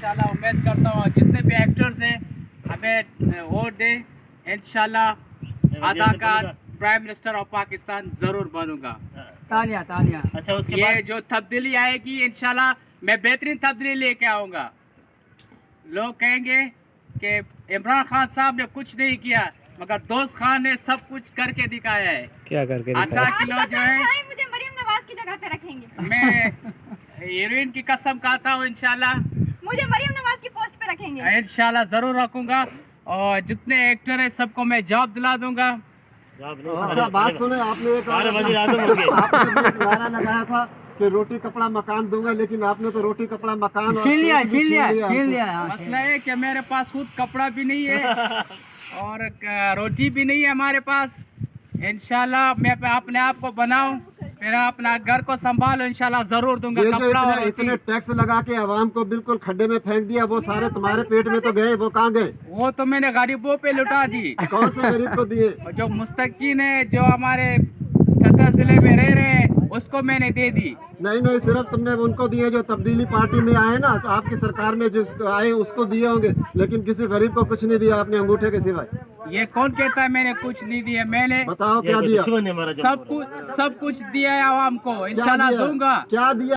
इंशाल्लाह उम्मीद करता हूँ जितने भी एक्टर्स हैं हमें वोट दे, इंशाल्लाह अदाकार प्राइम मिनिस्टर ऑफ पाकिस्तान जरूर बनूंगा। तालियां तालियां। अच्छा उसके ये बाद जो तब्दीली आएगी इंशाल्लाह मैं बेहतरीन तब्दीली लेके आऊंगा। लोग कहेंगे कि इमरान खान साहब ने कुछ नहीं किया, मगर दोस्त खान ने सब कुछ करके दिखाया है। क्या करके 18 किलो जो है मुझे मरियम नवाज की जगह पे रखेंगे। मैं हीरोइन की कसम खाता हूँ इंशाल्लाह, मुझे मरियम नवाज की पोस्ट पे रखेंगे। इंशाल्लाह जरूर रखूंगा और जितने एक्टर है सबको मैं जॉब दिला दूंगा। अच्छा बात सुने, आपने एक सारे वजीर आजम होंगे। आपने भी एक नारा लगाया था कि रोटी कपड़ा मकान दूंगा, लेकिन आपने तो रोटी कपड़ा मकान और छीन लिया पेट भी छीन लिया लिया। छीन लिया। मसला है कि मेरे पास खुद कपड़ा भी नहीं है और रोटी भी नहीं है हमारे पास। इंशाल्लाह मैं अपने आप को बनाऊं, फिर अपना घर को संभालो, इंशाल्लाह जरूर दूंगा ये जो कपड़ा और इतने रोटी। इतने टैक्स लगा के आवाम को बिल्कुल खड्डे में फेंक दिया, वो सारे तुम्हारे पेट में तो गए, वो कहाँ गए? वो तो मैंने गरीबों पे लुटा दी। कौन से गरीब को दिए? और जो मुस्तकीन है, जो हमारे छठा जिले में रह रहे हैं, उसको मैंने दे दी। नहीं नहीं, सिर्फ तुमने उनको दिए जो तब्दीली पार्टी में आए ना, तो आपकी सरकार में जो आए उसको दिए होंगे, लेकिन किसी गरीब को कुछ नहीं दिया आपने अंगूठे के सिवाय। ये कौन कहता है मैंने कुछ नहीं दिया? मैंने बताओ क्या दिया? दुश्मन है हमारा। सब कुछ दिया है आवाम को, इंशाल्लाह क्या दिया? दूंगा। क्या दिया?